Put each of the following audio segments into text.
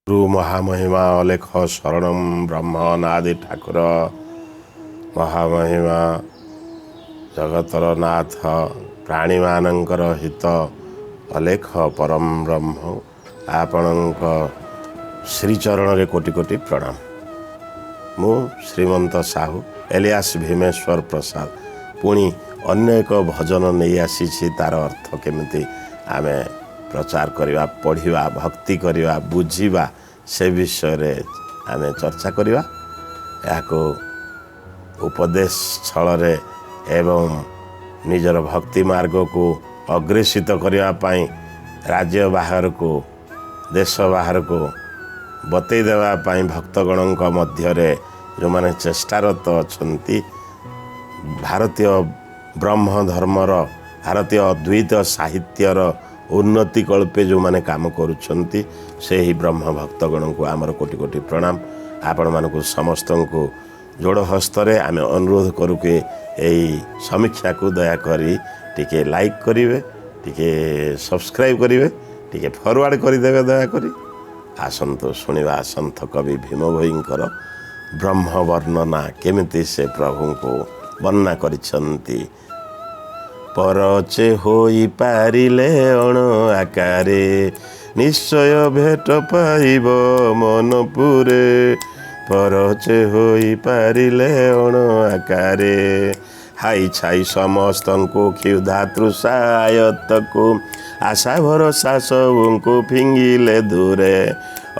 ଗୁରୁ ମହାମହିମା ଅଲେଖ ଶରଣମ୍ ବ୍ରହ୍ମନାଦି ଠାକୁର ମହାମହିମା ଜଗତର ନାଥ ପ୍ରାଣୀମାନଙ୍କର ହିତ ଅଲେଖ ପରମ ବ୍ରହ୍ମ ଆପଣଙ୍କ ଶ୍ରୀଚରଣରେ କୋଟି କୋଟି ପ୍ରଣାମ। ମୁଁ ଶ୍ରୀମନ୍ତ ସାହୁ ଏଲିଆସ ଭୀମେଶ୍ୱର ପ୍ରସାଦ ପୁଣି ଅନ୍ୟ ଏକ ଭଜନ ନେଇ ଆସିଛି। ତାର ଅର୍ଥ କେମିତି ଆମେ ପ୍ରଚାର କରିବା, ପଢ଼ିବା, ଭକ୍ତି କରିବା, ବୁଝିବା, ସେ ବିଷୟରେ ଆମେ ଚର୍ଚ୍ଚା କରିବା। ଏହାକୁ ଉପଦେଶ ଛଳରେ ଏବଂ ନିଜର ଭକ୍ତି ମାର୍ଗକୁ ଅଗ୍ରେସିତ କରିବା ପାଇଁ ରାଜ୍ୟ ବାହାରକୁ, ଦେଶ ବାହାରକୁ ବତେଇ ଦେବା ପାଇଁ ଭକ୍ତଗଣଙ୍କ ମଧ୍ୟରେ ଯେଉଁମାନେ ଚେଷ୍ଟାରତ ଅଛନ୍ତି, ଭାରତୀୟ ବ୍ରହ୍ମ ଧର୍ମର, ଭାରତୀୟ ଅଦ୍ୱୈତ ସାହିତ୍ୟର ଉନ୍ନତି କଳ୍ପେ ଯେଉଁମାନେ କାମ କରୁଛନ୍ତି, ସେହି ବ୍ରହ୍ମ ଭକ୍ତଗଣଙ୍କୁ ଆମର କୋଟି କୋଟି ପ୍ରଣାମ। ଆପଣମାନଙ୍କୁ ସମସ୍ତଙ୍କୁ ଯୋଡ଼ ହସ୍ତରେ ଆମେ ଅନୁରୋଧ କରୁ କି ଏହି ସମୀକ୍ଷାକୁ ଦୟାକରି ଟିକେ ଲାଇକ୍ କରିବେ, ଟିକେ ସବସ୍କ୍ରାଇବ୍ କରିବେ, ଟିକେ ଫରୱାର୍ଡ଼ କରିଦେବେ ଦୟାକରି। ଆସନ୍ତୁ ଶୁଣିବା ସନ୍ଥ କବି ଭୀମ ଭୋଇଙ୍କର ବ୍ରହ୍ମ ବର୍ଣ୍ଣନା, କେମିତି ସେ ପ୍ରଭୁଙ୍କୁ ବର୍ଣ୍ଣନା କରିଛନ୍ତି। ପରଚେ ହୋଇପାରିଲେ ଅଣ ଆକାରେ, ନିଶ୍ଚୟ ଭେଟ ପାଇବ ମନପୁରେ। ପରଚେ ହୋଇପାରିଲେ ଅଣ ଆକାରେ, ହାଇ ଛାଇ ସମସ୍ତଙ୍କୁ କ୍ଷୁଧା ତୃଷା ଆୟତ୍ତକୁ, ଆଶା ଭରସା ସବୁଙ୍କୁ ଫିଙ୍ଗିଲେ ଦୂରେ।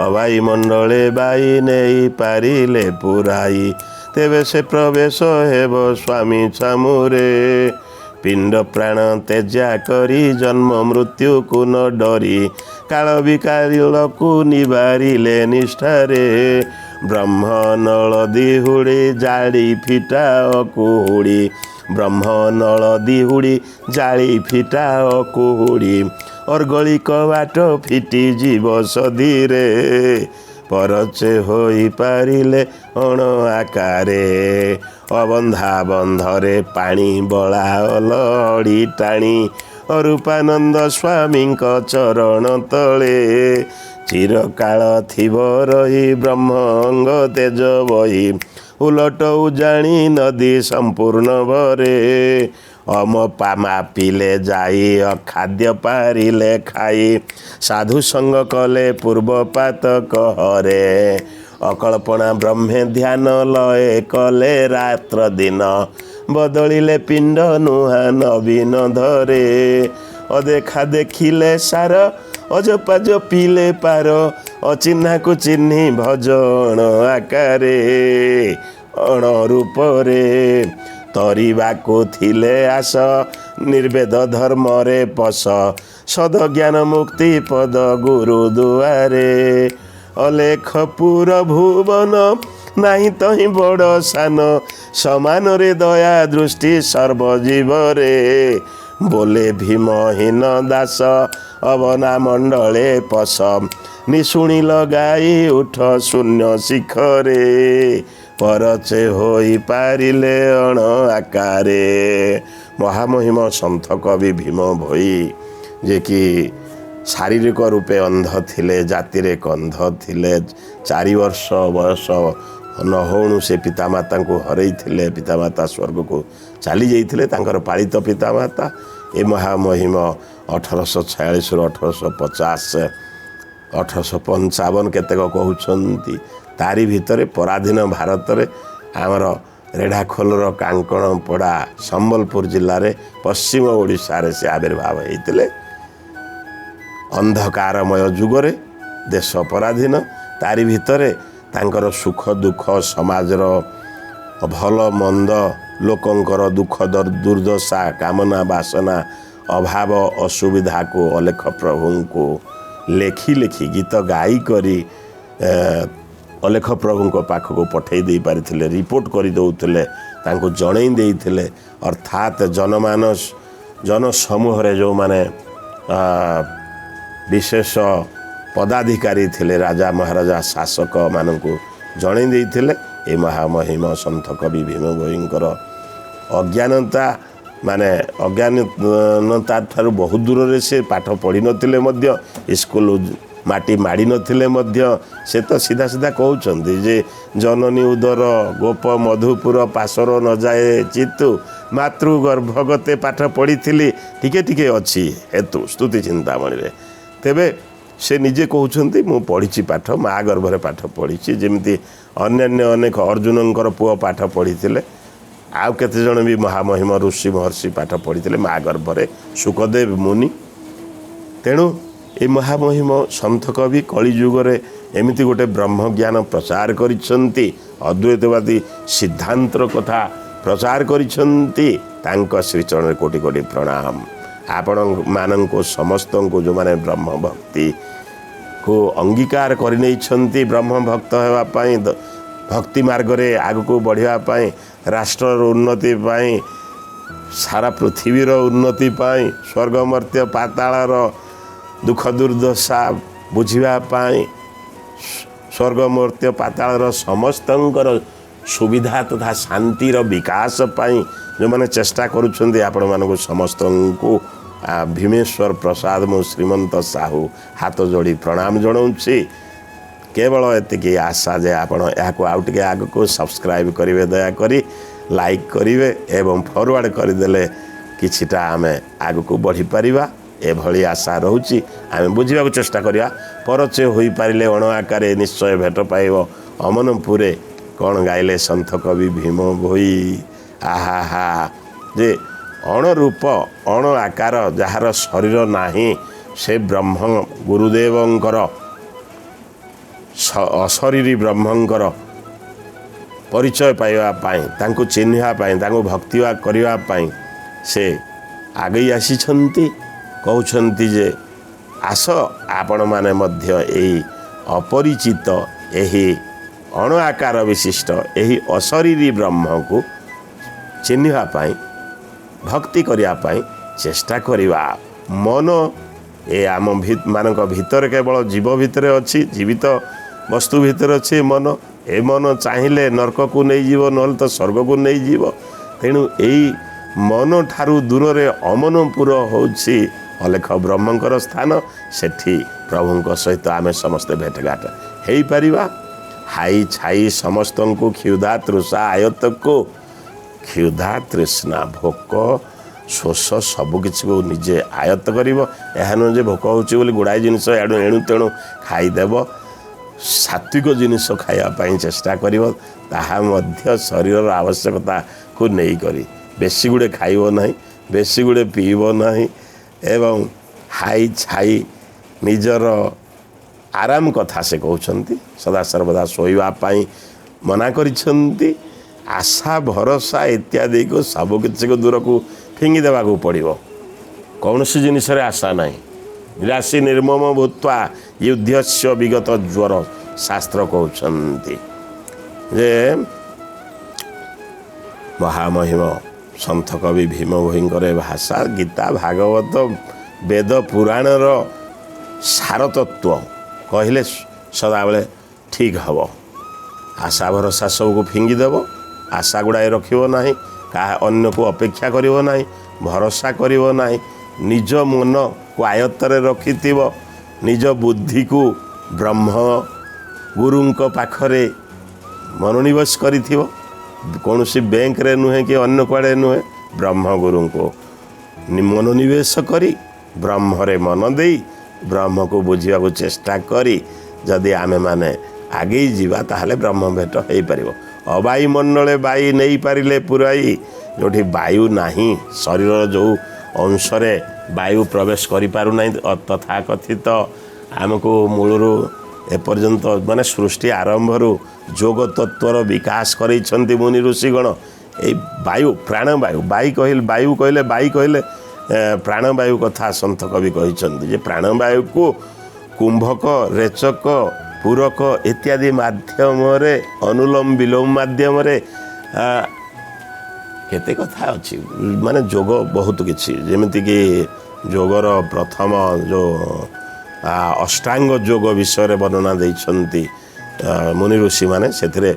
ଅବାଇ ମଣ୍ଡଳେ ବାଇ ନେଇ ପାରିଲେ ପୁରାଇ, ତେବେ ସେ ପ୍ରବେଶ ହେବ ସ୍ୱାମୀ ଛାମୁରେ। ପିଣ୍ଡ ପ୍ରାଣ ତେଜା କରି ଜନ୍ମ ମୃତ୍ୟୁକୁ ନ ଡରି, କାଳ ବିକାଳକୁ ନିବାରିଲେ ନିଷ୍ଠାରେ। ବ୍ରହ୍ମ ନଳ ଦିହୁଡ଼ି ଜାଳି ଫିଟା କୁହୁଡ଼ି, ବ୍ରହ୍ମ ନଳ ଦିହୁଡ଼ି ଜାଳି ଫିଟା କୁହୁଡ଼ି, ଅର୍ଗଳିକ ବାଟ ଫିଟିଯିବ ସଧିରେ। ପରଚେ ହୋଇପାରିଲେ ଅଣ ଆକାରେ, ଅବନ୍ଧା ବନ୍ଧରେ ପାଣି ବଳା ଅଲଡ଼ି ଟାଣି, ଅରୂପାନନ୍ଦ ସ୍ୱାମୀଙ୍କ ଚରଣ ତଳେ। ଚିରକାଳ ଥିବ ରହି ବ୍ରହ୍ମ ଅଙ୍ଗ ତେଜ ବହି, ଉଲଟ ଉଜାଣି ନଦୀ ସମ୍ପୂର୍ଣ୍ଣ ଭରେ। ମାପିଲେ ଯାଇ ଅଖାଦ୍ୟ ପାରିଲେ ଖାଇ, ସାଧୁ ସଙ୍ଗ କଲେ ପୂର୍ବପାତ କହରେ। ଅକଳ୍ପଣା ବ୍ରହ୍ମେ ଧ୍ୟାନ ଲଏ କଲେ ରାତ୍ର ଦିନ, ବଦଳିଲେ ପିଣ୍ଡ ନୁହା ନବୀନ ଧରେ। ଅଦେଖା ଦେଖିଲେ ସାର, ଅଜପା ଜପିଲେ ପାର, ଅଚିହ୍ନାକୁ ଚିହ୍ନି ଭଜଣ ଆକାରେ। ଅଣ ରୂପରେ ତରିବାକୁ ଥିଲେ ଆସ, ନିର୍ବେଦ ଧର୍ମରେ ପଶ, ସଦଜ୍ଞାନ ମୁକ୍ତି ପଦ ଗୁରୁ ଦୁଆରେ। ଅଲେଖ ପୁର ଭୁବନ ନାହିଁ ତହିଁ ବଡ଼ ସାନ, ସମାନରେ ଦୟା ଦୃଷ୍ଟି ସର୍ବଜୀବରେ। ବୋଲେ ଭୀମହୀନ ଦାସ ଅବନା ମଣ୍ଡଳେ ପଶ, ନିଶୁଣି ଲଗାଇ ଉଠ ଶୂନ୍ୟ ଶିଖରେ। ପରଚେ ହୋଇପାରିଲେ ଅଣ ଆକାରେ। ମହାମହିମ ସନ୍ଥ କବି ଭୀମ ଭୋଇ, ଯେ କି ଶାରୀରିକ ରୂପେ ଅନ୍ଧ ଥିଲେ, ଜାତିରେ କନ୍ଧ ଥିଲେ। 4 ବର୍ଷ ବୟସ ନ ହଉଣୁ ସେ ପିତାମାତାଙ୍କୁ ହରେଇଥିଲେ, ପିତାମାତା ସ୍ୱର୍ଗକୁ ଚାଲି ଯାଇଥିଲେ। ତାଙ୍କର ପାଳିତ ପିତାମାତା ଏ ମହାମହିମ 1846ରୁ 1850, 1855 କେତେକ କହୁଛନ୍ତି। ତାରି ଭିତରେ ପରାଧୀନ ଭାରତରେ ଆମର ରେଢ଼ାଖୋଲର କାଙ୍କଣପଡ଼ା ସମ୍ବଲପୁର ଜିଲ୍ଲାରେ ପଶ୍ଚିମ ଓଡ଼ିଶାରେ ସେ ଆବିର୍ଭାବ ହେଇଥିଲେ। ଅନ୍ଧକାରମୟ ଯୁଗରେ ଦେଶ ପରାଧୀନ, ତାରି ଭିତରେ ତାଙ୍କର ସୁଖ ଦୁଃଖ, ସମାଜର ଭଲ ମନ୍ଦ, ଲୋକଙ୍କର ଦୁଃଖ ଦୁର୍ଦ୍ଦଶା, କାମନା ବାସନା, ଅଭାବ ଅସୁବିଧାକୁ ଅଲେଖ ପ୍ରଭୁଙ୍କୁ ଲେଖି ଲେଖି ଗୀତ ଗାଇ କରି ଅଲେଖ ପ୍ରଭୁଙ୍କ ପାଖକୁ ପଠାଇ ଦେଇ ପାରିଥିଲେ, ରିପୋର୍ଟ କରି ଦେଉଥିଲେ, ତାଙ୍କୁ ଜଣେଇ ଦେଇଥିଲେ। ଅର୍ଥାତ୍ ଜନସମୂହରେ ଯେଉଁମାନେ ବିଶେଷ ପଦାଧିକାରୀ ଥିଲେ, ରାଜା ମହାରାଜା ଶାସକମାନଙ୍କୁ ଜଣେଇ ଦେଇଥିଲେ। ଏ ମହାମହିମ ସନ୍ଥ କବି ଭୀମ ଭୋଇଙ୍କର ଅଜ୍ଞାନତା ଠାରୁ ବହୁତ ଦୂରରେ ସେ ପାଠ ପଢ଼ିନଥିଲେ ମଧ୍ୟ, ସ୍କୁଲ ମାଟି ମାଡ଼ି ନଥିଲେ ମଧ୍ୟ ସେ ତ ସିଧା ସିଧା କହୁଛନ୍ତି ଯେ ଜନନୀ ଉଦର ଗୋପ ମଧୁପୁର ପାଶର ନ ଯାଏ ଚିତୁ ମାତୃ ଗର୍ଭଗତେ ପାଠ ପଢ଼ିଥିଲି ଟିକେ ଟିକେ ଅଛି ହେତୁ ସ୍ତୁତି ଚିନ୍ତାମଣିରେ। ତେବେ ସେ ନିଜେ କହୁଛନ୍ତି ମୁଁ ପଢ଼ିଛି ପାଠ, ମା ଗର୍ଭରେ ପାଠ ପଢ଼ିଛି, ଯେମିତି ଅନ୍ୟାନ୍ୟ ଅନେକ ଅର୍ଜୁନଙ୍କର ପୁଅ ପାଠ ପଢ଼ିଥିଲେ, ଆଉ କେତେଜଣ ବି ମହାମହିମ ଋଷି ମହର୍ଷି ପାଠ ପଢ଼ିଥିଲେ ମା ଗର୍ଭରେ, ଶୁକଦେବ ମୁନି। ତେଣୁ ଏ ମହାମହିମ ସନ୍ଥ କବି କଳିଯୁଗରେ ଏମିତି ଗୋଟେ ବ୍ରହ୍ମଜ୍ଞାନ ପ୍ରଚାର କରିଛନ୍ତି, ଅଦ୍ୱୈତବାଦୀ ସିଦ୍ଧାନ୍ତର କଥା ପ୍ରଚାର କରିଛନ୍ତି। ତାଙ୍କ ଶ୍ରୀଚରଣରେ କୋଟି କୋଟି ପ୍ରଣାମ। ଆପଣମାନଙ୍କୁ ସମସ୍ତଙ୍କୁ ଯେଉଁମାନେ ବ୍ରହ୍ମ ଭକ୍ତିକୁ ଅଙ୍ଗୀକାର କରିନେଇଛନ୍ତି, ବ୍ରହ୍ମ ଭକ୍ତ ହେବା ପାଇଁ, ଭକ୍ତି ମାର୍ଗରେ ଆଗକୁ ବଢ଼ିବା ପାଇଁ, ରାଷ୍ଟ୍ରର ଉନ୍ନତି ପାଇଁ, ସାରା ପୃଥିବୀର ଉନ୍ନତି ପାଇଁ, ସ୍ୱର୍ଗ ମର୍ତ୍ତ୍ୟ ପାତାଳର ଦୁଃଖ ଦୁର୍ଦ୍ଦଶା ବୁଝିବା ପାଇଁ, ସ୍ୱର୍ଗ ମର୍ତ୍ତ୍ୟ ପାତାଳର ସମସ୍ତଙ୍କର ସୁବିଧା ତଥା ଶାନ୍ତିର ବିକାଶ ପାଇଁ ଯେଉଁମାନେ ଚେଷ୍ଟା କରୁଛନ୍ତି, ଆପଣମାନଙ୍କୁ ସମସ୍ତଙ୍କୁ ଭୀମେଶ୍ୱର ପ୍ରସାଦ ମୁଁ ଶ୍ରୀମନ୍ତ ସାହୁ ହାତ ଯୋଡ଼ି ପ୍ରଣାମ ଜଣାଉଛି। କେବଳ ଏତିକି ଆଶା ଯେ ଆପଣ ଏହାକୁ ଆଉ ଟିକେ ଆଗକୁ ସବସ୍କ୍ରାଇବ୍ କରିବେ, ଦୟାକରି ଲାଇକ୍ କରିବେ ଏବଂ ଫରୱାର୍ଡ଼ କରିଦେଲେ କିଛିଟା ଆମେ ଆଗକୁ ବଢ଼ିପାରିବା, ଏଭଳି ଆଶା ରହୁଛି। ଆମେ ବୁଝିବାକୁ ଚେଷ୍ଟା କରିବା। ପରଚୟ ହୋଇପାରିଲେ ଅଣ ଆକାରେ ନିଶ୍ଚୟ ଭେଟ ପାଇବ ଅମନପୁରେ, କ'ଣ ଗାଇଲେ ସନ୍ଥ କବି ଭୀମ ଭୋଇ। ଆହା ହା, ଯେ ଅଣରୂପ ଅଣ ଆକାର ଯାହାର ଶରୀର ନାହିଁ, ସେ ବ୍ରହ୍ମ ଗୁରୁଦେବଙ୍କର ଅଶରୀରୀ ବ୍ରହ୍ମଙ୍କର ପରିଚୟ ପାଇବା ପାଇଁ, ତାଙ୍କୁ ଚିହ୍ନିବା ପାଇଁ, ତାଙ୍କୁ ଭକ୍ତି କରିବା ପାଇଁ ସେ ଆଗେଇ ଆସିଛନ୍ତି। କହୁଛନ୍ତି ଯେ ଆସ ଆପଣମାନେ ମଧ୍ୟ ଏହି ଅପରିଚିତ, ଏହି ଅଣ ଆକାର ବିଶିଷ୍ଟ, ଏହି ଅଶରୀରୀ ବ୍ରହ୍ମକୁ ଚିହ୍ନିବା ପାଇଁ, ଭକ୍ତି କରିବା ପାଇଁ ଚେଷ୍ଟା କରିବା। ମନ ଏ ଆମମାନଙ୍କ ଭିତରେ, କେବଳ ଜୀବ ଭିତରେ ଅଛି, ଜୀବିତ ବସ୍ତୁ ଭିତରେ ଅଛି ମନ। ଏ ମନ ଚାହିଁଲେ ନର୍କକୁ ନେଇଯିବ, ନହେଲେ ତ ସ୍ୱର୍ଗକୁ ନେଇଯିବ। ତେଣୁ ଏଇ ମନ ଠାରୁ ଦୂରରେ ଅମନପୁର ହେଉଛି ଅଲେଖ ବ୍ରହ୍ମଙ୍କର ସ୍ଥାନ। ସେଠି ପ୍ରଭୁଙ୍କ ସହିତ ଆମେ ସମସ୍ତେ ଭେଟଘାଟ ହେଇପାରିବା। ହାଇ ଛାଇ ସମସ୍ତଙ୍କୁ କ୍ଷୁଧା ତୃଷା ଆୟତକୁ, କ୍ଷୁଧା ତୃଷ୍ଣା ଭୋକ ଶୋଷ ସବୁକିଛିକୁ ନିଜେ ଆୟତ୍ତ କରିବ। ଏହା ନୁହେଁ ଯେ ଭୋକ ହେଉଛି ବୋଲି ଗୁଡ଼ାଏ ଜିନିଷ ଏଣୁ ତେଣୁ ଖାଇଦେବ। ସାତ୍ଵିକ ଜିନିଷ ଖାଇବା ପାଇଁ ଚେଷ୍ଟା କରିବ, ତାହା ମଧ୍ୟ ଶରୀରର ଆବଶ୍ୟକତାକୁ ନେଇକରି। ବେଶୀ ଗୁଡ଼ିଏ ଖାଇବ ନାହିଁ, ବେଶୀ ଗୁଡ଼ିଏ ପିଇବ ନାହିଁ ଏବଂ ହାଇ ଛାଇ ନିଜର ଆରାମ କଥା ସେ କହୁଛନ୍ତି। ସଦାସର୍ବଦା ଶୋଇବା ପାଇଁ ମନା କରିଛନ୍ତି। ଆଶା ଭରସା ଇତ୍ୟାଦିକୁ ସବୁକିଛିକୁ ଦୂରକୁ ଫିଙ୍ଗି ଦେବାକୁ ପଡ଼ିବ। କୌଣସି ଜିନିଷରେ ଆଶା ନାହିଁ। ନିରାଶୀ ନିର୍ମମ ଭୂତ୍ୱା ଯୁଦ୍ଧସ୍ୟ ବିଗତ ଜ୍ୱର, ଶାସ୍ତ୍ର କହୁଛନ୍ତି ଯେ ମହାମହିମ ସନ୍ଥ କବି ଭୀମ ଭୋଇଙ୍କର ଭାଷା ଗୀତା ଭାଗବତ ବେଦ ପୁରାଣର ସାରତତ୍ତ୍ୱ କହିଲେ ସଦାବେଳେ ଠିକ୍ ହେବ। ଆଶା ଭରସା ସବୁକୁ ଫିଙ୍ଗିଦେବ, ଆଶା ଗୁଡ଼ାଏ ରଖିବ ନାହିଁ, କାହା ଅନ୍ୟକୁ ଅପେକ୍ଷା କରିବ ନାହିଁ, ଭରସା କରିବ ନାହିଁ। ନିଜ ମନକୁ ଆୟତ୍ତରେ ରଖିଥିବ, ନିଜ ବୁଦ୍ଧିକୁ ବ୍ରହ୍ମ ଗୁରୁଙ୍କ ପାଖରେ ମନୋନିବେଶ କରିଥିବ। କୌଣସି ବ୍ୟାଙ୍କରେ ନୁହେଁ କି ଅନ୍ୟ କୁଆଡ଼େ ନୁହେଁ, ବ୍ରହ୍ମଗୁରୁଙ୍କୁ ମନୋନିବେଶ କରି, ବ୍ରହ୍ମରେ ମନ ଦେଇ, ବ୍ରହ୍ମକୁ ବୁଝିବାକୁ ଚେଷ୍ଟା କରି ଯଦି ଆମେମାନେ ଆଗେଇ ଯିବା, ତାହେଲେ ବ୍ରହ୍ମ ଭେଟ ହେଇପାରିବ। ଅବାୟୁମଣ୍ଡଳେ ବାୟୁ ନେଇପାରିଲେ ପୁରାଇ, ଯେଉଁଠି ବାୟୁ ନାହିଁ, ଶରୀରର ଯେଉଁ ଅଂଶରେ ବାୟୁ ପ୍ରବେଶ କରିପାରୁନାହିଁ, ତଥାକଥିତ ଆମକୁ ମୂଳରୁ ଏପର୍ଯ୍ୟନ୍ତ ମାନେ ସୃଷ୍ଟି ଆରମ୍ଭରୁ ଯୋଗ ତତ୍ତ୍ୱର ବିକାଶ କରେଇଛନ୍ତି ମୁନି ଋଷିଗଣ। ଏଇ ବାୟୁ, ପ୍ରାଣବାୟୁ, ବାୟୁ କହିଲେ ପ୍ରାଣବାୟୁ କଥା ସନ୍ଥ କବି କହିଛନ୍ତି ଯେ ପ୍ରାଣବାୟୁକୁ କୁମ୍ଭକ, ରେଚକ, ପୂରକ ଇତ୍ୟାଦି ମାଧ୍ୟମରେ, ଅନୁଲୋମ ବିଲୋମ ମାଧ୍ୟମରେ କେତେ କଥା ଅଛି। ମାନେ ଯୋଗ ବହୁତ କିଛି, ଯେମିତିକି ଯୋଗର ପ୍ରଥମ ଯେଉଁ ଅଷ୍ଟାଙ୍ଗ ଯୋଗ ବିଷୟରେ ବର୍ଣ୍ଣନା ଦେଇଛନ୍ତି ମୁନି ଋଷିମାନେ। ସେଥିରେ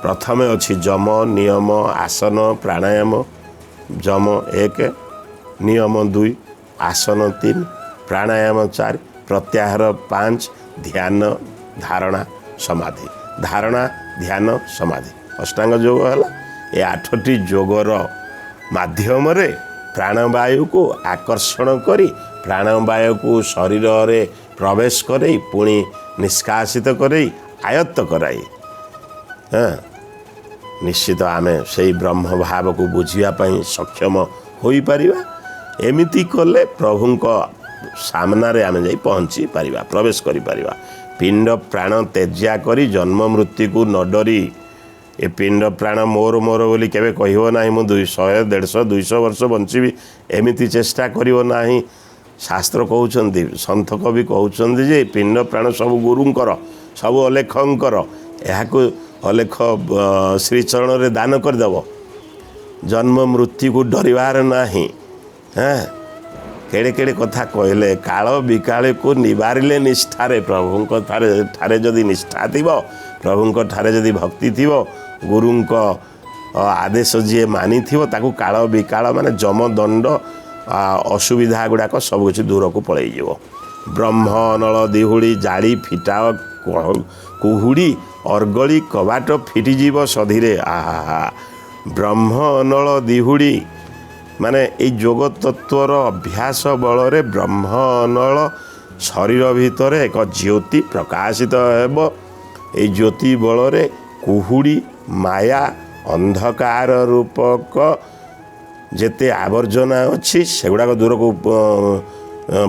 ପ୍ରଥମେ ଅଛି ଯମ, ନିୟମ, ଆସନ, ପ୍ରାଣାୟାମ। ଯମ 1, ନିୟମ 2, ଆସନ 3, ପ୍ରାଣାୟାମ 4, ପ୍ରତ୍ୟାହାର 5, ଧ୍ୟାନ ଧାରଣା ସମାଧି, ଧାରଣା ଧ୍ୟାନ ସମାଧି। ଅଷ୍ଟାଙ୍ଗ ଯୋଗ ହେଲା ଏ 8ଟି ଯୋଗର ମାଧ୍ୟମରେ ପ୍ରାଣବାୟୁକୁ ଆକର୍ଷଣ କରି ପ୍ରାଣବାୟୁକୁ ଶରୀରରେ ପ୍ରବେଶ କରେଇ ପୁଣି ନିଷ୍କାସିତ କରେଇ ଆୟତ୍ତ କରାଇ ନିଶ୍ଚିତ ଆମେ ସେଇ ବ୍ରହ୍ମ ଭାବକୁ ବୁଝିବା ପାଇଁ ସକ୍ଷମ ହୋଇପାରିବା। ଏମିତି କଲେ ପ୍ରଭୁଙ୍କ ସାମ୍ନାରେ ଆମେ ଯାଇ ପହଞ୍ଚି ପାରିବା, ପ୍ରବେଶ କରିପାରିବା। ପିଣ୍ଡ ପ୍ରାଣ ତ୍ୟାଜ୍ୟା କରି ଜନ୍ମ ମୃତ୍ୟୁକୁ ନ ଡରି, ଏ ପିଣ୍ଡ ପ୍ରାଣ ମୋର ବୋଲି କେବେ କହିବ ନାହିଁ ମୁଁ 100, 150, 200 ବର୍ଷ ବଞ୍ଚିବି, ଏମିତି ଚେଷ୍ଟା କରିବ ନାହିଁ। ଶାସ୍ତ୍ର କହୁଛନ୍ତି, ସନ୍ଥ କବି କହୁଛନ୍ତି ଯେ ପିଣ୍ଡ ପ୍ରାଣ ସବୁ ଗୁରୁଙ୍କର, ସବୁ ଅଲେଖଙ୍କର, ଏହାକୁ ଅଲେଖ ଶ୍ରୀଚରଣରେ ଦାନ କରିଦେବ। ଜନ୍ମ ମୃତ୍ୟୁକୁ ଡରିବାର ନାହିଁ। କେଡ଼େ କେଡ଼େ କଥା କହିଲେ। କାଳ ବିକାଳକୁ ନିବାରିଲେ ନିଷ୍ଠାରେ, ପ୍ରଭୁଙ୍କ ଠାରେ ଯଦି ନିଷ୍ଠା ଥିବ, ପ୍ରଭୁଙ୍କ ଠାରେ ଯଦି ଭକ୍ତି ଥିବ, ଗୁରୁଙ୍କ ଆଦେଶ ଯିଏ ମାନିଥିବ ତାକୁ କାଳ ବିକାଳ ମାନେ ଯମଦଣ୍ଡ ଅସୁବିଧା ଗୁଡ଼ାକ ସବୁକିଛି ଦୂରକୁ ପଳେଇଯିବ। ବ୍ରହ୍ମ ନଳ ଦିହୁଡ଼ି ଜାଳି ଫିଟାଅ କୁହୁଡ଼ି ଅର୍ଗଳି କବାଟ ଫିଟିଯିବ ସଧିରେ। ଆହା, ବ୍ରହ୍ମ ନଳ ଦିହୁଡ଼ି ମାନେ ଏଇ ଯୋଗ ତତ୍ଵର ଅଭ୍ୟାସ ବଳରେ ବ୍ରହ୍ମନଳ ଶରୀର ଭିତରେ ଏକ ଜ୍ୟୋତି ପ୍ରକାଶିତ ହେବ। ଏଇ ଜ୍ୟୋତି ବଳରେ କୁହୁଡ଼ି ମାୟା ଅନ୍ଧକାର ରୂପକ ଯେତେ ଆବର୍ଜନା ଅଛି ସେଗୁଡ଼ାକ ଦୂରକୁ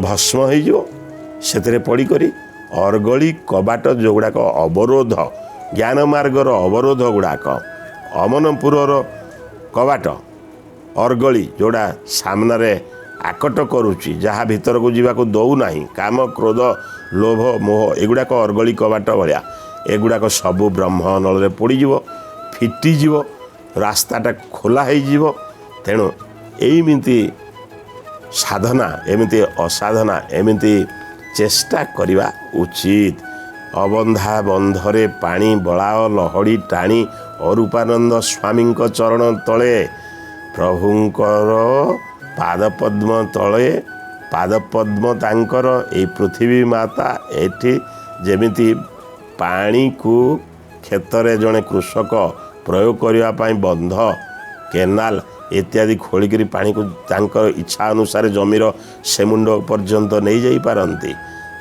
ଭସ୍ମ ହୋଇଯିବ। ସେଥିରେ ପଡ଼ିକରି ଅର୍ଗଳି କବାଟ ଯେଉଁଗୁଡ଼ାକ ଅବରୋଧ, ଜ୍ଞାନ ମାର୍ଗର ଅବରୋଧ ଗୁଡ଼ାକ, ଅମନପୁରର କବାଟ ଅର୍ଗଳି ଯେଉଁଟା ସାମ୍ନାରେ ଆକଟ କରୁଛି, ଯାହା ଭିତରକୁ ଯିବାକୁ ଦେଉନାହିଁ, କାମ କ୍ରୋଧ ଲୋଭ ମୋହ, ଏଗୁଡ଼ାକ ଅର୍ଗଳି କବାଟ ଭଳିଆ, ଏଗୁଡ଼ାକ ସବୁ ବ୍ରହ୍ମନଳରେ ପଡ଼ିଯିବ, ଫିଟିଯିବ, ରାସ୍ତାଟା ଖୋଲା ହେଇଯିବ। ତେଣୁ ଏମିତି ସାଧନା, ଏମିତି ଅସାଧନା, ଏମିତି ଚେଷ୍ଟା କରିବା ଉଚିତ। ଅବନ୍ଧା ବନ୍ଧରେ ପାଣି ବଳାଅ ଲହଡ଼ି ଟାଣି ଅରୂପାନନ୍ଦ ସ୍ୱାମୀଙ୍କ ଚରଣ ତଳେ, ପ୍ରଭୁଙ୍କର ପାଦପଦ୍ମ ତଳେ, ପାଦପଦ୍ମ ତାଙ୍କର ଏଇ ପୃଥିବୀ ମାତା। ଏଠି ଯେମିତି ପାଣିକୁ କ୍ଷେତରେ ଜଣେ କୃଷକ ପ୍ରୟୋଗ କରିବା ପାଇଁ ବନ୍ଧ, କେନାଲ ଇତ୍ୟାଦି ଖୋଳିକରି ପାଣିକୁ ତାଙ୍କର ଇଚ୍ଛା ଅନୁସାରେ ଜମିର ସେମୁଣ୍ଡ ପର୍ଯ୍ୟନ୍ତ ନେଇଯାଇପାରନ୍ତି।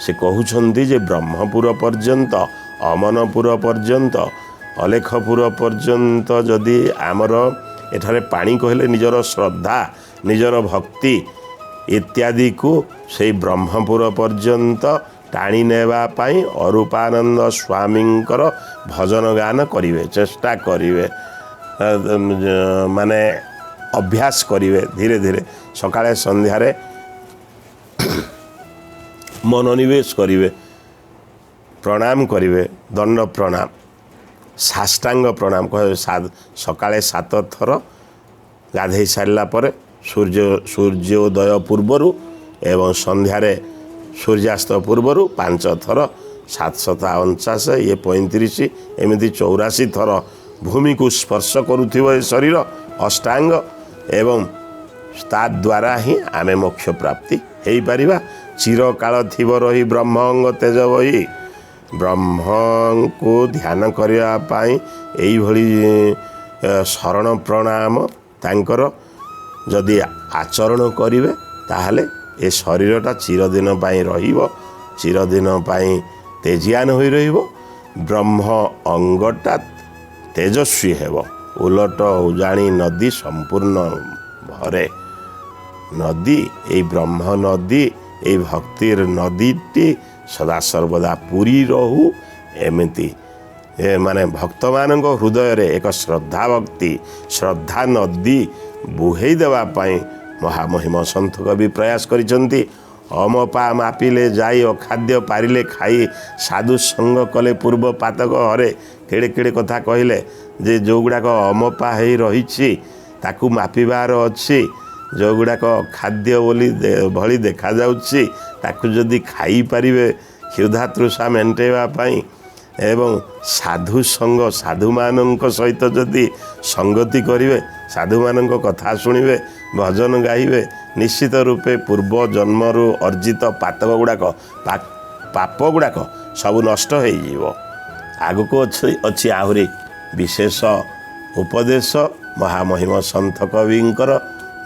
ସେ କହୁଛନ୍ତି ଯେ ବ୍ରହ୍ମପୁର ପର୍ଯ୍ୟନ୍ତ, ଅମନପୁର ପର୍ଯ୍ୟନ୍ତ, ଅଲେଖପୁର ପର୍ଯ୍ୟନ୍ତ ଯଦି ଆମର ଏଠାରେ ପାଣି କହିଲେ ନିଜର ଶ୍ରଦ୍ଧା, ନିଜର ଭକ୍ତି ଇତ୍ୟାଦିକୁ ସେଇ ବ୍ରହ୍ମପୁର ପର୍ଯ୍ୟନ୍ତ ଟାଣି ନେବା ପାଇଁ ଅରୂପାନନ୍ଦ ସ୍ୱାମୀଙ୍କର ଭଜନ ଗାନ କରିବେ, ଚେଷ୍ଟା କରିବେ, ମାନେ ଅଭ୍ୟାସ କରିବେ ଧୀରେ ଧୀରେ। ସକାଳେ ସନ୍ଧ୍ୟାରେ ମନୋନିବେଶ କରିବେ, ପ୍ରଣାମ କରିବେ, ଦଣ୍ଡ ପ୍ରଣାମ, ସାଷ୍ଟାଙ୍ଗ ପ୍ରଣାମ କହିବେ। ସକାଳେ 7 ଥର ଗାଧେଇ ସାରିଲା ପରେ ସୂର୍ଯ୍ୟୋଦୟ ପୂର୍ବରୁ ଏବଂ ସନ୍ଧ୍ୟାରେ ସୂର୍ଯ୍ୟାସ୍ତ ପୂର୍ବରୁ 5 ଥର, 749, ଇଏ 35, ଏମିତି 84 ଥର ଭୂମିକୁ ସ୍ପର୍ଶ କରୁଥିବ ଏ ଶରୀର ଅଷ୍ଟାଙ୍ଗ, ଏବଂ ତା ଦ୍ୱାରା ହିଁ ଆମେ ମୋକ୍ଷ ପ୍ରାପ୍ତି ହେଇପାରିବା। ଚିରକାଳ ଥିବ ରହି ବ୍ରହ୍ମ ଅଙ୍ଗ ତେଜ ବହି, ବ୍ରହ୍ମଙ୍କୁ ଧ୍ୟାନ କରିବା ପାଇଁ ଏଇଭଳି ଶରଣ ପ୍ରଣାମ ତାଙ୍କର ଯଦି ଆଚରଣ କରିବେ, ତାହେଲେ ଏ ଶରୀରଟା ଚିରଦିନ ପାଇଁ ରହିବ, ଚିରଦିନ ପାଇଁ ତେଜିଆନ ହୋଇ ରହିବ। ବ୍ରହ୍ମ ଅଙ୍ଗଟା ତେଜସ୍ୱୀ ହେବ। ଉଲଟ ଉଜାଣି ନଦୀ ସମ୍ପୂର୍ଣ୍ଣ ଭରେ। ନଦୀ, ଏଇ ବ୍ରହ୍ମ ନଦୀ, ଏଇ ଭକ୍ତିର ନଦୀଟି ସଦାସର୍ବଦା ପୁରୀ ରହୁ। ଏମିତି ମାନେ ଭକ୍ତମାନଙ୍କ ହୃଦୟରେ ଏକ ଶ୍ରଦ୍ଧା ଭକ୍ତି, ଶ୍ରଦ୍ଧା ନଦୀ ବୁହେଇ ଦେବା ପାଇଁ ମହାମହିମ ସନ୍ଥ କବି ପ୍ରୟାସ କରିଛନ୍ତି। ଅମପା ମାପିଲେ ଯାଇ ଅଖାଦ୍ୟ ପାରିଲେ ଖାଇ, ସାଧୁ ସଙ୍ଗ କଲେ ପୂର୍ବ ପାତକ ହରେ। କେଡ଼େ କେଡ଼େ କଥା କହିଲେ ଯେ ଯେଉଁଗୁଡ଼ାକ ଅମପା ହେଇ ରହିଛି ତାକୁ ମାପିବାର ଅଛି, ଯେଉଁଗୁଡ଼ାକ ଖାଦ୍ୟ ବୋଲି ଭଳି ଦେଖାଯାଉଛି ତାକୁ ଯଦି ଖାଇପାରିବେ କ୍ଷୁଧା ତୃଷା ମେଣ୍ଟାଇବା ପାଇଁ, ଏବଂ ସାଧୁ ସଙ୍ଗ, ସାଧୁମାନଙ୍କ ସହିତ ଯଦି ସଙ୍ଗତି କରିବେ, ସାଧୁମାନଙ୍କ କଥା ଶୁଣିବେ, ଭଜନ ଗାଇବେ, ନିଶ୍ଚିତ ରୂପେ ପୂର୍ବ ଜନ୍ମରୁ ଅର୍ଜିତ ପାତକ ଗୁଡ଼ାକ, ପାପ ଗୁଡ଼ାକ ସବୁ ନଷ୍ଟ ହୋଇଯିବ। ଆଗକୁ ଅଛି ଆହୁରି ବିଶେଷ ଉପଦେଶ ମହାମହିମ ସନ୍ଥ କବିଙ୍କର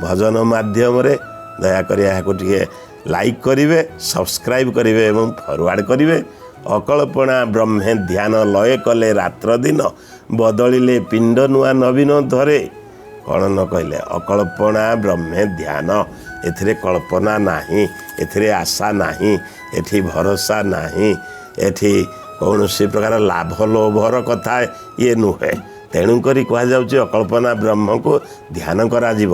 ଭଜନ ମାଧ୍ୟମରେ। ଦୟାକରି ଏହାକୁ ଟିକେ ଲାଇକ୍ କରିବେ, ସବସ୍କ୍ରାଇବ୍ କରିବେ ଏବଂ ଫରୱାର୍ଡ଼ କରିବେ। ଅକଳ୍ପନା ବ୍ରହ୍ମେ ଧ୍ୟାନ ଲୟ କଲେ ରାତ୍ର ଦିନ, ବଦଳିଲେ ପିଣ୍ଡ ନୂଆ ନବୀନ ଧରେ। କ'ଣ ନ କହିଲେ ଅକଳ୍ପନା ବ୍ରହ୍ମେ ଧ୍ୟାନ, ଏଥିରେ କଳ୍ପନା ନାହିଁ, ଏଥିରେ ଆଶା ନାହିଁ, ଏଠି ଭରସା ନାହିଁ, ଏଠି କୌଣସି ପ୍ରକାର ଲାଭ ଲୋଭର କଥା ଇଏ ନୁହେଁ। ତେଣୁକରି କୁହାଯାଉଛି ଅକଳ୍ପନା ବ୍ରହ୍ମକୁ ଧ୍ୟାନ କରାଯିବ।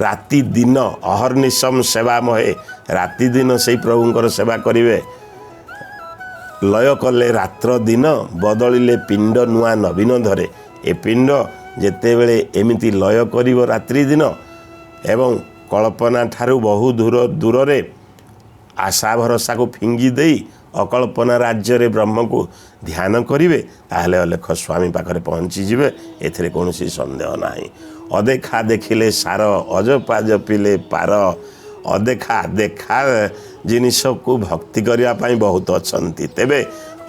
ରାତି ଦିନ ଅହର୍ନିଶମ ସେବା ମହେ, ରାତି ଦିନ ସେଇ ପ୍ରଭୁଙ୍କର ସେବା କରିବେ। ଲୟ କଲେ ରାତ୍ର ଦିନ, ବଦଳିଲେ ପିଣ୍ଡ ନୂଆ ନବୀନ ଧରେ। ଏ ପିଣ୍ଡ ଯେତେବେଳେ ଏମିତି ଲୟ କରିବ ରାତ୍ରି ଦିନ ଏବଂ କଳ୍ପନା ଠାରୁ ବହୁ ଦୂରରେ ଆଶା ଭରସାକୁ ଫିଙ୍ଗି ଦେଇ ଅକଳ୍ପନା ରାଜ୍ୟରେ ବ୍ରହ୍ମକୁ ଧ୍ୟାନ କରିବେ, ତାହେଲେ ଅଲେଖ ସ୍ୱାମୀ ପାଖରେ ପହଞ୍ଚିଯିବେ। ଏଥିରେ କୌଣସି ସନ୍ଦେହ ନାହିଁ। ଅଦେଖା ଦେଖିଲେ ସାର, ଅଜପା ଜପିଲେ ପାର। ଅଦେଖା ଦେଖା ଜିନିଷକୁ ଭକ୍ତି କରିବା ପାଇଁ ବହୁତ ଅଛନ୍ତି। ତେବେ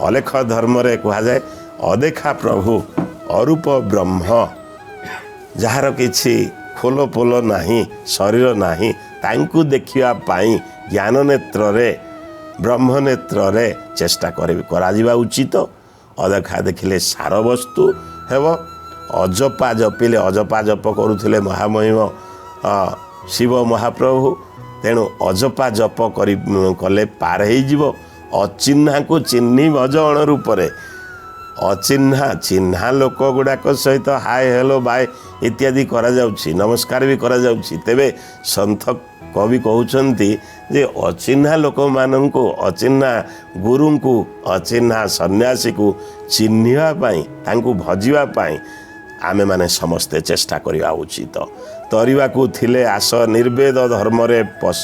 ଅଲେଖ ଧର୍ମରେ କୁହାଯାଏ ଅଦେଖା ପ୍ରଭୁ ଅରୂପ ବ୍ରହ୍ମ, ଯାହାର କିଛି ଫୁଲ ଫୁଲ ନାହିଁ, ଶରୀର ନାହିଁ, ତାଙ୍କୁ ଦେଖିବା ପାଇଁ ଜ୍ଞାନ ନେତ୍ରରେ ବ୍ରହ୍ମ ନେତ୍ରରେ ଚେଷ୍ଟା କରାଯିବା ଉଚିତ। ଅଦେଖା ଦେଖିଲେ ସାର ବସ୍ତୁ ହେବ। ଅଜପା ଜପିଲେ, ଅଜପା ଜପ କରୁଥିଲେ ମହାମହିମ ଶିବ ମହାପ୍ରଭୁ। ତେଣୁ ଅଜପା ଜପ କଲେ ପାର ହେଇଯିବ। ଅଚିହ୍ନାକୁ ଚିହ୍ନି ଭଜ ଅଣ ରୂପରେ। ଚିହ୍ନା ଲୋକ ଗୁଡ଼ାକ ସହିତ ହାଏ ହେଲୋ ବାଏ ଇତ୍ୟାଦି କରାଯାଉଛି, ନମସ୍କାର ବି କରାଯାଉଛି। ତେବେ ସନ୍ଥ କବି କହୁଛନ୍ତି ଯେ ଅଚିହ୍ନା ଲୋକମାନଙ୍କୁ, ଅଚିହ୍ନା ଗୁରୁଙ୍କୁ, ଅଚିହ୍ନା ସନ୍ନ୍ୟାସୀକୁ ଚିହ୍ନିବା ପାଇଁ, ତାଙ୍କୁ ଭଜିବା ପାଇଁ ଆମେମାନେ ସମସ୍ତେ ଚେଷ୍ଟା କରିବା ଉଚିତ। ତରିବାକୁ ଥିଲେ ଆସ ନିର୍ବେଦ ଧର୍ମରେ ପଶ,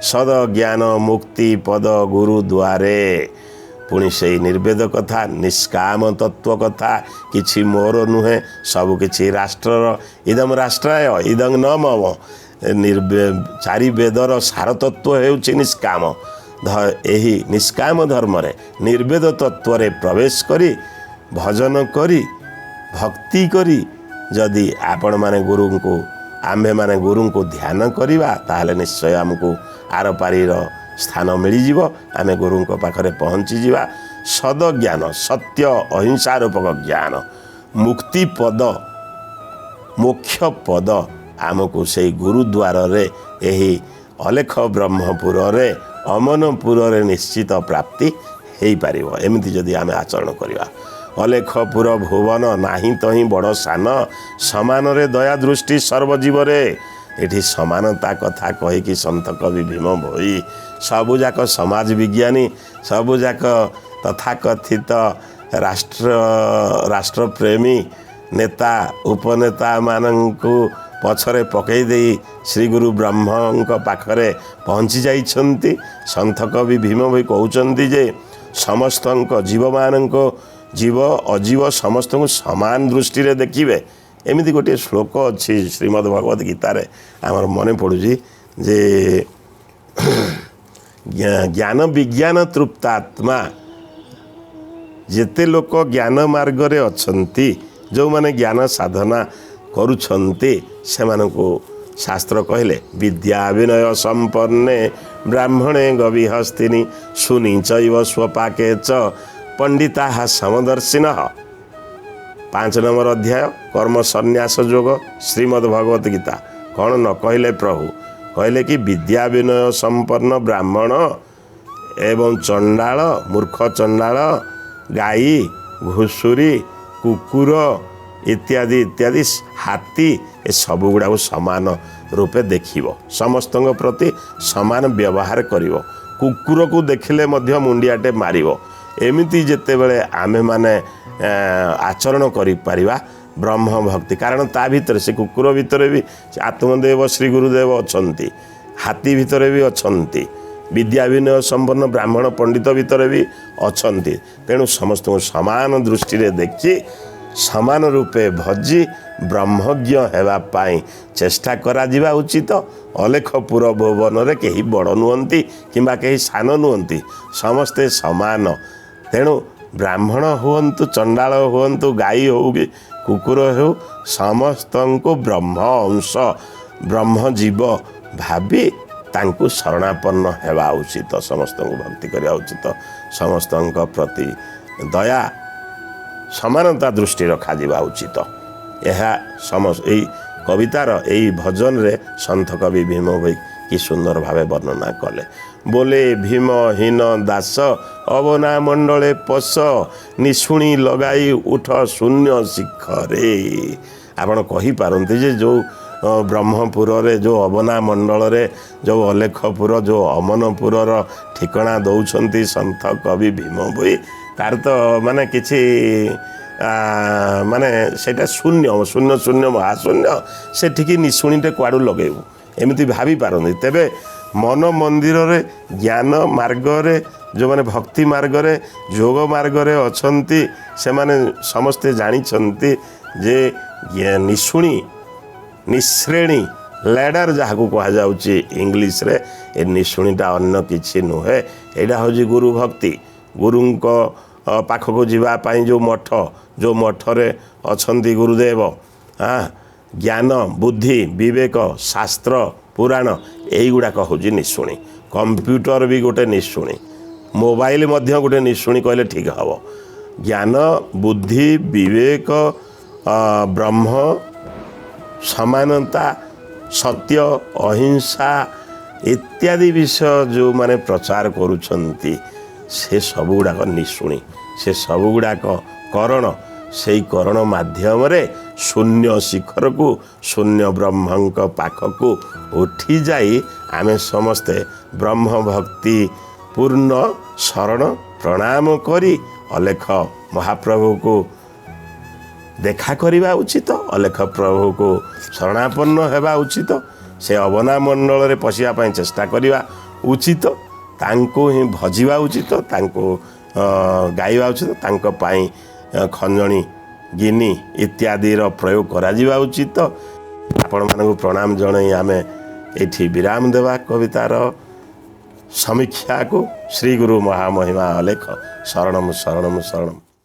ସଦ ଜ୍ଞାନ ମୁକ୍ତି ପଦ ଗୁରୁ ଦ୍ୱାରେ। ପୁଣି ସେଇ ନିର୍ବେଦ କଥା, ନିଷ୍କାମ ତତ୍ତ୍ୱ କଥା, କିଛି ମୋର ନୁହେଁ, ସବୁ କିଛି ରାଷ୍ଟ୍ରର। ଇଦଂ ରାଷ୍ଟ୍ରାୟ ଇଦଂ ନ ମମ। ଚାରି ବେଦର ସାରତତ୍ତ୍ୱ ହେଉଛି ନିଷ୍କାମ। ଏହି ନିଷ୍କାମ ଧର୍ମରେ ନିର୍ବେଦ ତତ୍ତ୍ୱରେ ପ୍ରବେଶ କରି, ଭଜନ କରି, ଭକ୍ତି କରି ଯଦି ଆପଣମାନେ ଗୁରୁଙ୍କୁ, ଆମ୍ଭେମାନେ ଗୁରୁଙ୍କୁ ଧ୍ୟାନ କରିବା, ତାହେଲେ ନିଶ୍ଚୟ ଆମକୁ ଆରପାରିର ସ୍ଥାନ ମିଳିଯିବ। ଆମେ ଗୁରୁଙ୍କ ପାଖରେ ପହଞ୍ଚିଯିବା। ସଦଜ୍ଞାନ, ସତ୍ୟ ଅହିଂସା ରୂପକ ଜ୍ଞାନ, ମୁକ୍ତି ପଦ, ମୋକ୍ଷ ପଦ ଆମକୁ ସେଇ ଗୁରୁଦ୍ୱାରରେ, ଏହି ଅଲେଖ ବ୍ରହ୍ମପୁରରେ, ଅମନପୁରରେ ନିଶ୍ଚିତ ପ୍ରାପ୍ତି ହେଇପାରିବ। ଏମିତି ଯଦି ଆମେ ଆଚରଣ କରିବା। ଅଲେଖପୁର ଭୁବନ ନାହିଁ ତହିଁ ବଡ଼ ସାନ, ସମାନରେ ଦୟା ଦୃଷ୍ଟି ସର୍ବଜୀବରେ। ଏଠି ସମାନତା କଥା କହିକି ସନ୍ଥ କବି ଭୀମ ଭୋଇ ସବୁଯାକ ସମାଜ ବିଜ୍ଞାନୀ, ସବୁଯାକ ତଥାକଥିତ ରାଷ୍ଟ୍ରପ୍ରେମୀ ନେତା ଉପନେତାମାନଙ୍କୁ ପଛରେ ପକାଇ ଦେଇ ଶ୍ରୀଗୁରୁ ବ୍ରହ୍ମଙ୍କ ପାଖରେ ପହଞ୍ଚି ଯାଇଛନ୍ତି। ସନ୍ଥ କବି ଭୀମ ଭୋଇ କହୁଛନ୍ତି ଯେ ସମସ୍ତଙ୍କ ଜୀବମାନଙ୍କ, ଜୀବ ଅଜୀବ ସମସ୍ତଙ୍କୁ ସମାନ ଦୃଷ୍ଟିରେ ଦେଖିବେ। ଏମିତି ଗୋଟିଏ ଶ୍ଲୋକ ଅଛି ଶ୍ରୀମଦ୍ ଭଗବତ ଗୀତାରେ, ଆମର ମନେ ପଡ଼ୁଛି ଯେ ଜ୍ଞାନ ବିଜ୍ଞାନ ତୃପ୍ତାତ୍ମା। ଯେତେ ଲୋକ ଜ୍ଞାନ ମାର୍ଗରେ ଅଛନ୍ତି, ଯେଉଁମାନେ ଜ୍ଞାନ ସାଧନା କରୁଛନ୍ତି, ସେମାନଙ୍କୁ ଶାସ୍ତ୍ର କହିଲେ ବିଦ୍ୟା ବିନୟ ସମ୍ପନ୍ନେ ବ୍ରାହ୍ମଣେ ଗବିହସ୍ତିନି ସୁନିଚୈବ ସ୍ୱପାକେ ଚ ପଣ୍ଡିତା ସମଦର୍ଶିନ। 5 ନମ୍ବର ଅଧ୍ୟାୟ କର୍ମ ସନ୍ନ୍ୟାସ ଯୋଗ ଶ୍ରୀମଦ୍ ଭଗବତ ଗୀତା। କ'ଣ ନ କହିଲେ ପ୍ରଭୁ? କହିଲେ କି ବିଦ୍ୟା ବିନୟ ସମ୍ପନ୍ନ ବ୍ରାହ୍ମଣ ଏବଂ ଚଣ୍ଡାଳ, ମୂର୍ଖ ଚଣ୍ଡାଳ, ଗାଈ, ଘୁଷୁରୀ, କୁକୁର ଇତ୍ୟାଦି ଇତ୍ୟାଦି, ହାତୀ, ଏସବୁ ଗୁଡ଼ାକୁ ସମାନ ରୂପେ ଦେଖିବ, ସମସ୍ତଙ୍କ ପ୍ରତି ସମାନ ବ୍ୟବହାର କରିବ। କୁକୁରକୁ ଦେଖିଲେ ମଧ୍ୟ ମୁଣ୍ଡିଆଟେ ମାରିବ। ଏମିତି ଯେତେବେଳେ ଆମେମାନେ ଆଚରଣ କରିପାରିବା ବ୍ରହ୍ମ ଭକ୍ତି, କାରଣ ତା ଭିତରେ, ସେ କୁକୁର ଭିତରେ ବି ଆତ୍ମଦେବ ଶ୍ରୀ ଗୁରୁଦେବ ଅଛନ୍ତି, ହାତୀ ଭିତରେ ବି ଅଛନ୍ତି, ବିଦ୍ୟା ବିନୟ ସମ୍ପନ୍ନ ବ୍ରାହ୍ମଣ ପଣ୍ଡିତ ଭିତରେ ବି ଅଛନ୍ତି। ତେଣୁ ସମସ୍ତଙ୍କୁ ସମାନ ଦୃଷ୍ଟିରେ ଦେଖି, ସମାନ ରୂପେ ଭଜି ବ୍ରହ୍ମଜ୍ଞ ହେବା ପାଇଁ ଚେଷ୍ଟା କରାଯିବା ଉଚିତ। ଅଲେଖପୁର ଭୁବନରେ କେହି ବଡ଼ ନୁହନ୍ତି କିମ୍ବା କେହି ସାନ ନୁହନ୍ତି, ସମସ୍ତେ ସମାନ ତେଣୁ ବ୍ରାହ୍ମଣ ହୁଅନ୍ତୁ, ଚଣ୍ଡାଳ ହୁଅନ୍ତୁ, ଗାଈ ହେଉ କି କୁକୁର ହେଉ, ସମସ୍ତଙ୍କୁ ବ୍ରହ୍ମ ଅଂଶ ବ୍ରହ୍ମ ଜୀବ ଭାବି ତାଙ୍କୁ ଶରଣାପନ୍ନ ହେବା ଉଚିତ, ସମସ୍ତଙ୍କୁ ଭକ୍ତି କରିବା ଉଚିତ, ସମସ୍ତଙ୍କ ପ୍ରତି ଦୟା ସମାନତା ଦୃଷ୍ଟି ରଖାଯିବା ଉଚିତ। ଏହା ଏଇ କବିତାର ଏଇ ଭଜନରେ ସନ୍ଥ କବି ଭୀମ ଭୋଇ କି ସୁନ୍ଦର ଭାବେ ବର୍ଣ୍ଣନା କଲେ। ବୋଲେ ଭୀମ ହୀନ ଦାସ ଅବନା ମଣ୍ଡଳେ ପଶ, ନିଶୁଣି ଲଗାଇ ଉଠ ଶୂନ୍ୟ ଶିଖରେ। ଆପଣ କହିପାରନ୍ତି ଯେ ଯେଉଁ ବ୍ରହ୍ମପୁରରେ, ଯେଉଁ ଅବନା ମଣ୍ଡଳରେ, ଯେଉଁ ଅଲେଖପୁର, ଯେଉଁ ଅମନପୁରର ଠିକଣା ଦେଉଛନ୍ତି ସନ୍ଥ କବି ଭୀମ ଭୋଇ, ତାର ତ ମାନେ କିଛି ମାନେ ସେଇଟା ଶୂନ୍ୟ ଶୂନ୍ୟ ଶୂନ୍ୟ ମହାଶୂନ୍ୟ, ସେଠିକି ନିଶୁଣିଟେ କୁଆଡ଼ୁ ଲଗେଇବୁ ଏମିତି ଭାବିପାରନ୍ତି। ତେବେ ମନ ମନ୍ଦିରରେ, ଜ୍ଞାନ ମାର୍ଗରେ, ଯେଉଁମାନେ ଭକ୍ତି ମାର୍ଗରେ, ଯୋଗ ମାର୍ଗରେ ଅଛନ୍ତି, ସେମାନେ ସମସ୍ତେ ଜାଣିଛନ୍ତି ଯେ ନିଶୁଣି, ନିଶ୍ରେଣୀ, ଲେଡର ଯାହାକୁ କୁହାଯାଉଛି ଇଂଲିଶରେ, ଏ ନିଶୁଣିଟା ଅନ୍ୟ କିଛି ନୁହେଁ। ଏଇଟା ହେଉଛି ଗୁରୁ ଭକ୍ତି। ଗୁରୁଙ୍କ ପାଖକୁ ଯିବା ପାଇଁ ଯେଉଁ ମଠ, ଯେଉଁ ମଠରେ ଅଛନ୍ତି ଗୁରୁଦେବ, ଜ୍ଞାନ, ବୁଦ୍ଧି, ବିବେକ, ଶାସ୍ତ୍ର, ପୁରାଣ, ଏଇଗୁଡ଼ାକ ହେଉଛି ନିଶୁଣି। କମ୍ପ୍ୟୁଟର ବି ଗୋଟେ ନିଶୁଣି, ମୋବାଇଲ ମଧ୍ୟ ଗୋଟେ ନିଶୁଣି କହିଲେ ଠିକ୍ ହେବ। ଜ୍ଞାନ, ବୁଦ୍ଧି, ବିବେକ, ବ୍ରହ୍ମ, ସମାନତା, ସତ୍ୟ, ଅହିଂସା ଇତ୍ୟାଦି ବିଷୟ ଯେଉଁମାନେ ପ୍ରଚାର କରୁଛନ୍ତି, ସେ ସବୁଗୁଡ଼ାକ ନିଶୁଣି, ସେ ସବୁଗୁଡ଼ାକ କରଣ। ସେଇ କରଣ ମାଧ୍ୟମରେ ଶୂନ୍ୟ ଶିଖରକୁ, ଶୂନ୍ୟ ବ୍ରହ୍ମଙ୍କ ପାଖକୁ ଉଠିଯାଇ ଆମେ ସମସ୍ତେ ବ୍ରହ୍ମ ଭକ୍ତି ପୂର୍ଣ୍ଣ ଶରଣ ପ୍ରଣାମ କରି ଅଲେଖ ମହାପ୍ରଭୁକୁ ଦେଖା କରିବା ଉଚିତ, ଅଲେଖ ପ୍ରଭୁକୁ ଶରଣାପନ୍ନ ହେବା ଉଚିତ, ସେ ଅବନା ମଣ୍ଡଳରେ ପଶିବା ପାଇଁ ଚେଷ୍ଟା କରିବା ଉଚିତ, ତାଙ୍କୁ ହିଁ ଭଜିବା ଉଚିତ, ତାଙ୍କୁ ଗାଇବା ଉଚିତ, ତାଙ୍କ ପାଇଁ ଖଞ୍ଜଣି, ଗିନି ଇତ୍ୟାଦିର ପ୍ରୟୋଗ କରାଯିବା ଉଚିତ। ଆପଣମାନଙ୍କୁ ପ୍ରଣାମ ଜଣାଇ ଆମେ ଏଇଠି ବିରାମ ଦେବା କବିତାର ସମୀକ୍ଷାକୁ। ଶ୍ରୀ ଗୁରୁ ମହାମହିମା ଅଲେଖ ଶରଣମ୍ ଶରଣମ୍ ଶରଣମ୍।